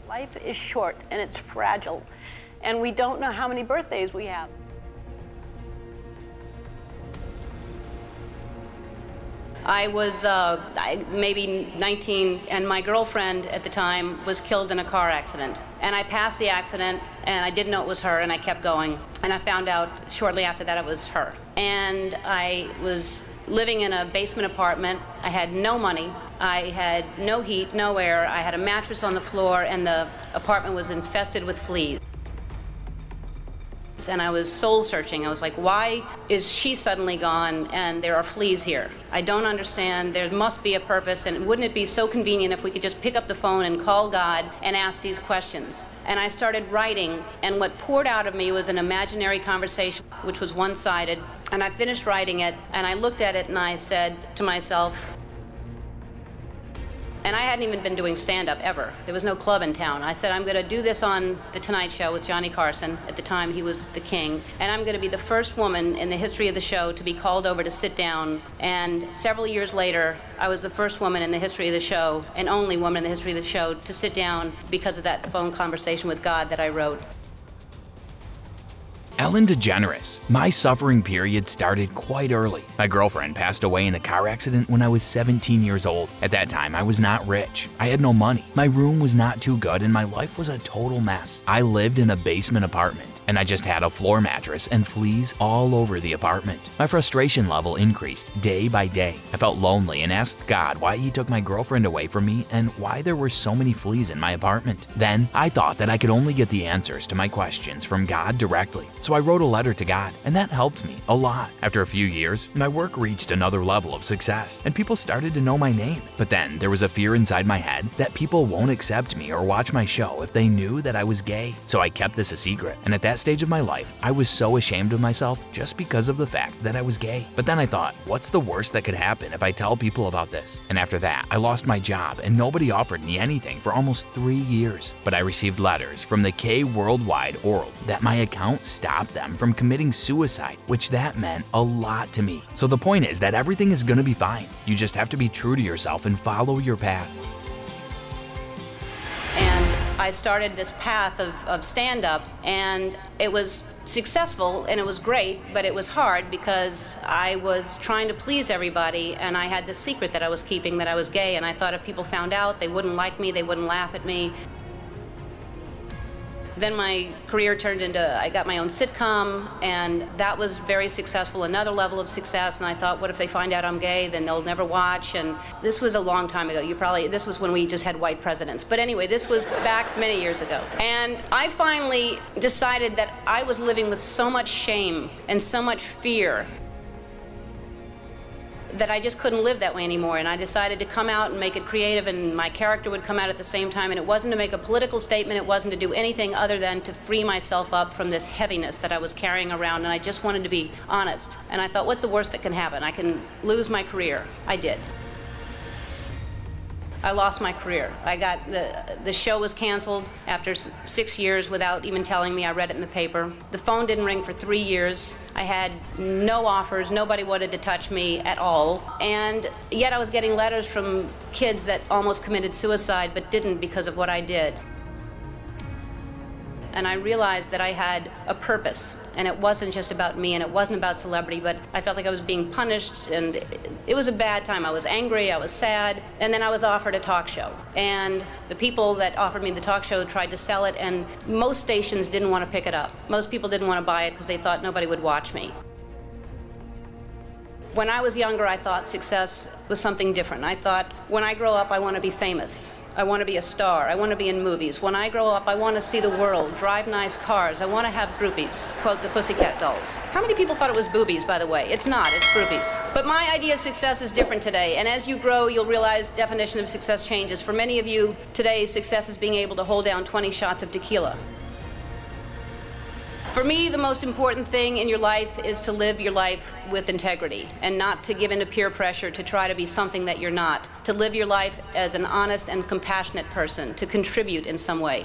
Life is short and it's fragile, and we don't know how many birthdays we have. I was maybe 19, and my girlfriend at the time was killed in a car accident. And I passed the accident, and I didn't know it was her, and I kept going. And I found out shortly after that it was her. And I was living in a basement apartment. I had no money. I had no heat, no air. I had a mattress on the floor, and the apartment was infested with fleas. And I was soul searching. I was like, why is she suddenly gone and there are fleas here? I don't understand. There must be a purpose, and wouldn't it be so convenient if we could just pick up the phone and call God and ask these questions? And I started writing, and what poured out of me was an imaginary conversation, which was one-sided. And I finished writing it, and I looked at it and I said to myself, and I hadn't even been doing stand-up ever. There was no club in town. I said, I'm going to do this on The Tonight Show with Johnny Carson. At the time, he was the king. And I'm going to be the first woman in the history of the show to be called over to sit down. And several years later, I was the first woman in the history of the show, and only woman in the history of the show, to sit down because of that phone conversation with God that I wrote. Ellen DeGeneres. My suffering period started quite early. My girlfriend passed away in a car accident when I was 17 years old. At that time, I was not rich. I had no money. My room was not too good, and my life was a total mess. I lived in a basement apartment, and I just had a floor mattress and fleas all over the apartment. My frustration level increased day by day. I felt lonely and asked God why he took my girlfriend away from me and why there were so many fleas in my apartment. Then I thought that I could only get the answers to my questions from God directly. So I wrote a letter to God, and that helped me a lot. After a few years, my work reached another level of success, and people started to know my name. But then there was a fear inside my head that people won't accept me or watch my show if they knew that I was gay. So I kept this a secret, and at that stage of my life, I was so ashamed of myself just because of the fact that I was gay. But then I thought, what's the worst that could happen if I tell people about this? And after that, I lost my job, and nobody offered me anything for almost 3 years. But I received letters from the K Worldwide World that my account stopped them from committing suicide, which that meant a lot to me. So the point is that everything is gonna be fine. You just have to be true to yourself and follow your path. And I started this path of stand-up, and it was successful and it was great, but it was hard because I was trying to please everybody, and I had this secret that I was keeping, that I was gay, and I thought if people found out, they wouldn't like me, they wouldn't laugh at me. Then my career turned into, I got my own sitcom, and that was very successful, another level of success, and I thought, what if they find out I'm gay, then they'll never watch, and this was a long time ago. This was when we just had white presidents. But anyway, this was back many years ago. And I finally decided that I was living with so much shame and so much fear that I just couldn't live that way anymore, and I decided to come out and make it creative, and my character would come out at the same time, and it wasn't to make a political statement, it wasn't to do anything other than to free myself up from this heaviness that I was carrying around, and I just wanted to be honest. And I thought, what's the worst that can happen? I can lose my career. I did. I lost my career. The show was canceled after 6 years without even telling me. I read it in the paper. The phone didn't ring for 3 years. I had no offers. Nobody wanted to touch me at all. And yet I was getting letters from kids that almost committed suicide but didn't because of what I did. And I realized that I had a purpose, and it wasn't just about me, and it wasn't about celebrity, but I felt like I was being punished, and it was a bad time. I was angry, I was sad, and then I was offered a talk show. And the people that offered me the talk show tried to sell it, and most stations didn't want to pick it up. Most people didn't want to buy it because they thought nobody would watch me. When I was younger, I thought success was something different. I thought, when I grow up, I want to be famous. I want to be a star. I want to be in movies. When I grow up, I want to see the world, drive nice cars. I want to have groupies, quote the Pussycat Dolls. How many people thought it was boobies, by the way? It's not, it's groupies. But my idea of success is different today, and as you grow, you'll realize the definition of success changes. For many of you, today, success is being able to hold down 20 shots of tequila. For me, the most important thing in your life is to live your life with integrity and not to give in to peer pressure to try to be something that you're not. To live your life as an honest and compassionate person, to contribute in some way.